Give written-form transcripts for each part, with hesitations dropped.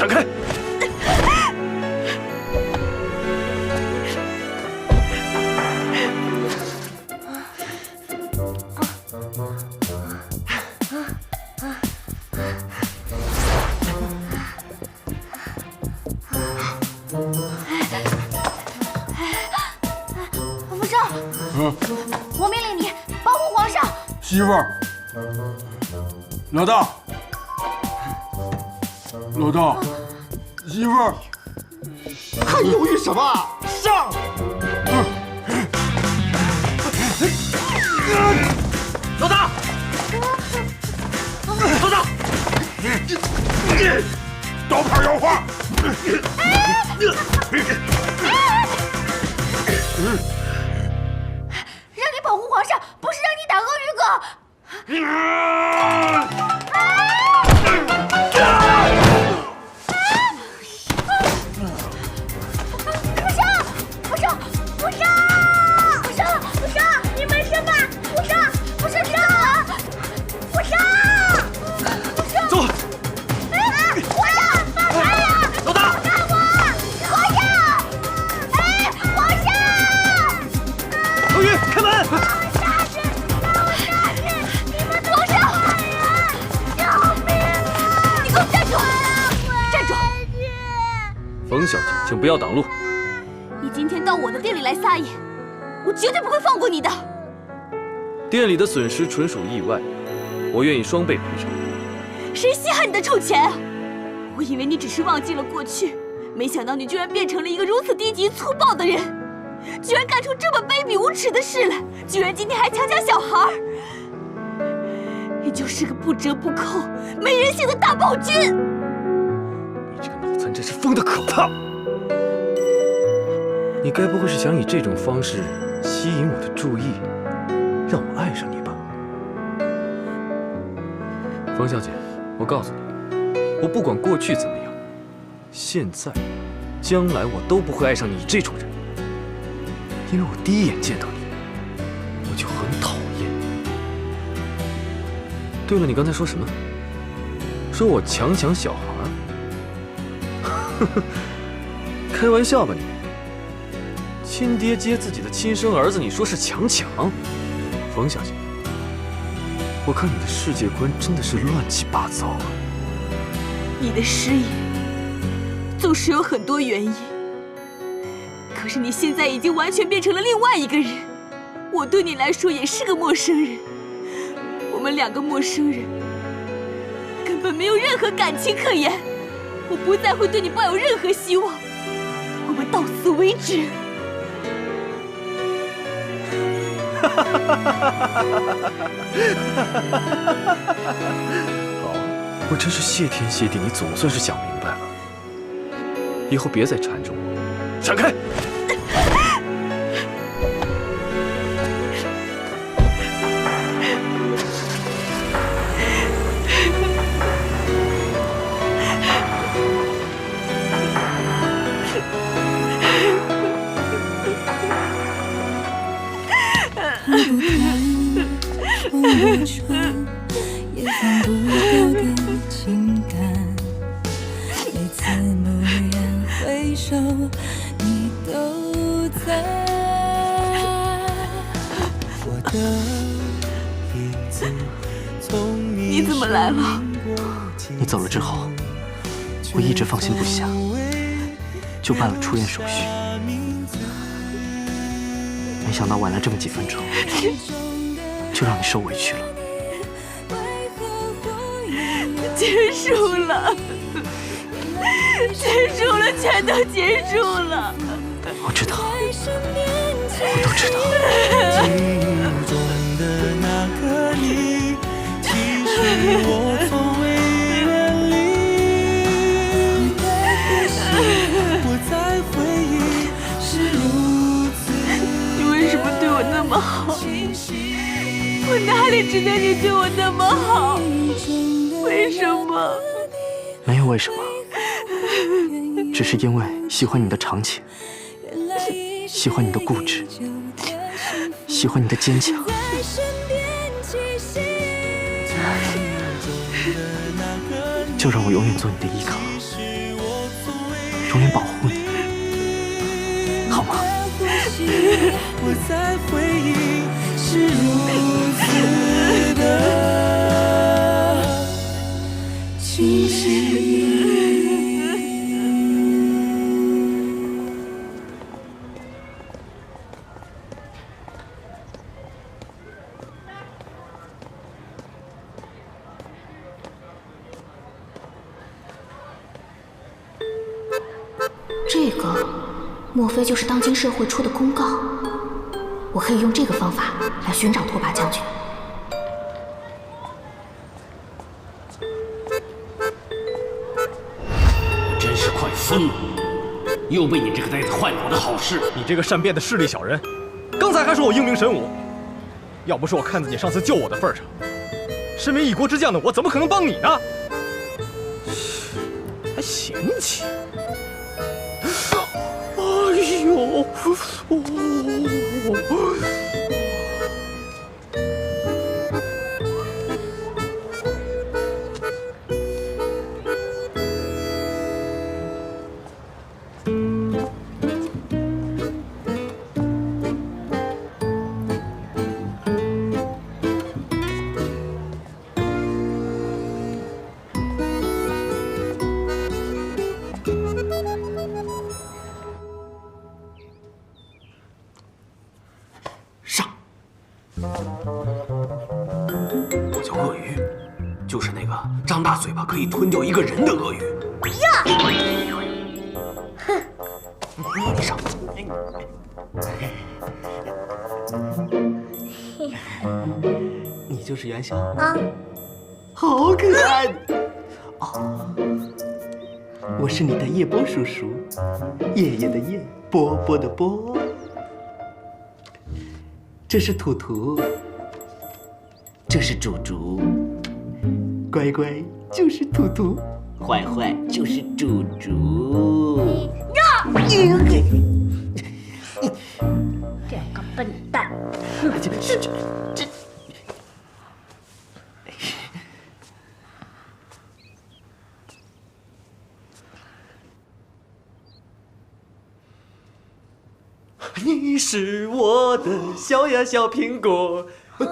闪开！府上，我命令你保护皇上。媳妇儿，老大，老大，媳妇儿，还犹豫什么？上！老大，老大，刀牌要画。让你保护皇上，不是让你打鳄鱼哥。不上，你们什么？不上，走！皇上，放开呀！老大，放开我！皇上！皇上！鳄鱼，开门！皇上！救命啊！你给我站住！站住！冯小姐，请不要挡路。你今天到我的店里来撒野，我绝对不会放过你的。店里的损失纯属意外，我愿意双倍赔偿。谁稀罕你的臭钱啊！我以为你只是忘记了过去，没想到你居然变成了一个如此低级粗暴的人，居然干出这么卑鄙无耻的事来，居然今天还强抢小孩儿！你就是个不折不扣、没人性的大暴君！你这个脑残真是疯得可怕！你该不会是想以这种方式吸引我的注意，让我爱上你吧？冯小姐，我告诉你，我不管过去怎么样，现在、将来我都不会爱上你这种人，因为我第一眼见到你，我就很讨厌。对了，你刚才说什么？说我强抢小孩？呵呵，开玩笑吧你！亲爹接自己的亲生儿子，你说是强抢？冯小姐，我看你的世界观真的是乱七八糟啊！你的失忆总是有很多原因，可是你现在已经完全变成了另外一个人，我对你来说也是个陌生人，我们两个陌生人根本没有任何感情可言，我不再会对你抱有任何希望，我们到此为止。好，我真是谢天谢地，你总算是想明白了。以后别再缠着我，闪开！也放不掉的情感，每次蓦然回首，你都在。你怎么来了？你走了之后，我一直放心不下，就办了出院手续。没想到晚了这么几分钟，就让你受委屈了。结束了，结束了，全都结束了。我知道，我都知道。记忆中的那个你，其实我从未远离。我在回忆是如此。你为什么对我那么好？我哪里值得你对我那么好？为什么？没有为什么，只是因为喜欢你的长情，喜欢你的固执，喜欢你的坚强。就让我永远做你的依靠，永远保护你，好吗？我在回忆是如此的清晰。这个，莫非就是当今社会出的公告？我可以用这个方法来寻找拓跋将军。我真是快疯了！又被你这个呆子坏了我的好事。你这个善变的势利小人，刚才还说我英明神武，要不是我看在你上次救我的份上，身为一国之将的我怎么可能帮你呢？还嫌弃？哎呦！我叫鳄鱼，就是那个张大嘴巴可以吞掉一个人的鳄鱼。呀！哼！你上。你就是元宵啊，好可爱哦！我是你的叶波叔叔，爷爷的叶，波波的波。这是图图，这是竹竹，乖乖就是图图，坏坏就是竹竹。这个笨蛋！这。你是我的小呀小苹果，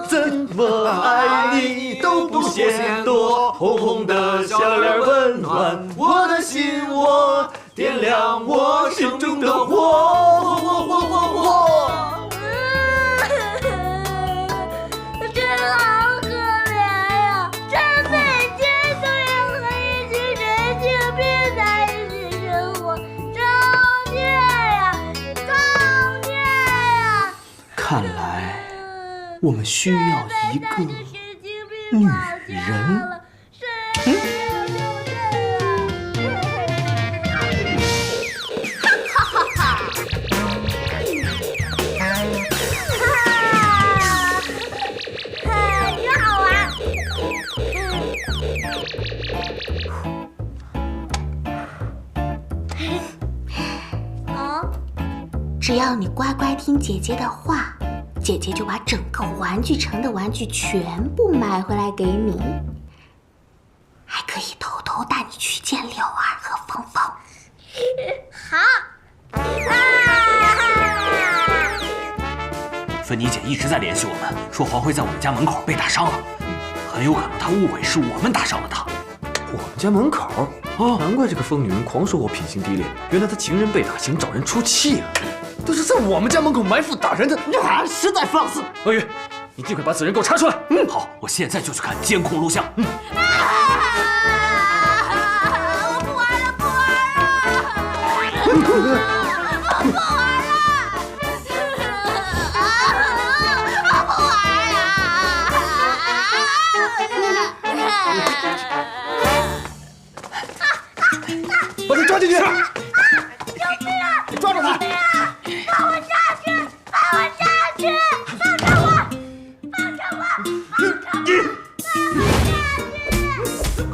怎么爱你都不嫌多。红红的小脸温暖我的心窝，点亮我心中的火。真好可怜呀！这辈子都要和一群神经病在一起生活，造孽呀！造孽呀！看来我们需要一个女人。只要你乖乖听姐姐的话，姐姐就把整个玩具城的玩具全部买回来给你，还可以偷偷带你去见柳儿和峰峰。好。芬妮姐一直在联系我们，说黄辉在我们家门口被打伤了，很有可能她误会是我们打伤了他。我们家门口？哦，难怪这个疯女人狂说我品行低劣，原来她情人被打，想找人出气啊！都是在我们家门口埋伏打人的，实在放肆！鳄鱼，你尽快把此人给我查出来。好，我现在就去看监控录像。我不玩了，不玩了！不玩了！不玩了！把他抓进去！你抓住他！放我下去！放我下去！放开我！放开我！放开我！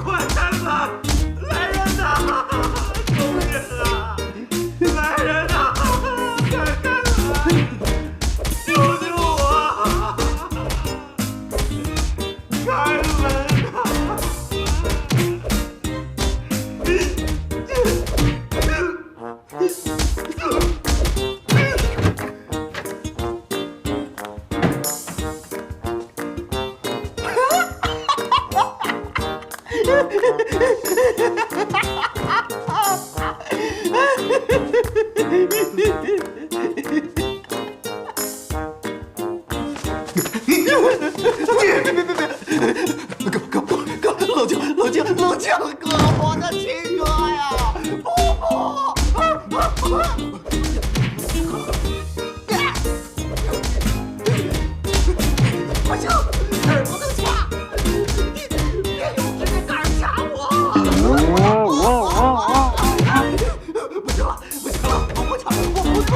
快开门！来人呐！救命啊！来人呐！快开门！救救我！开门啊！不行，不能掐！你别用指甲盖掐我！不行了，不行了，我不掐，我不掐！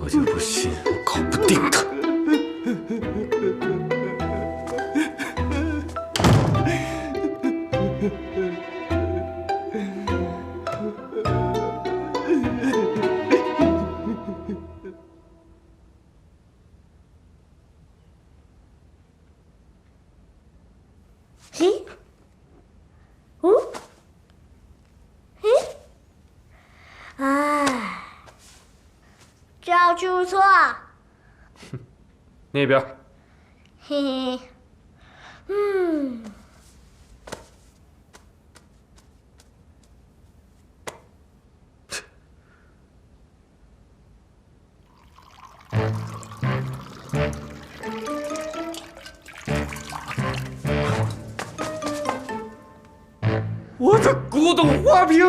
我就不信我搞不定他。嘿，哦，嘿，哎，这要去不错。那边。嘿嘿，嗯。我的古董花瓶！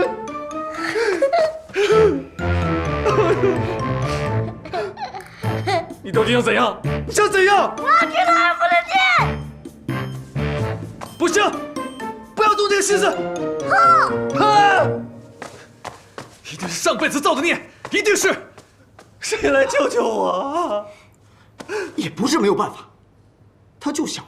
你到底想怎样？你想怎样？我要去看二夫的剑。不行，不要动这个心思。一定是上辈子造的孽，一定是。谁来救救我啊？也不是没有办法，他就想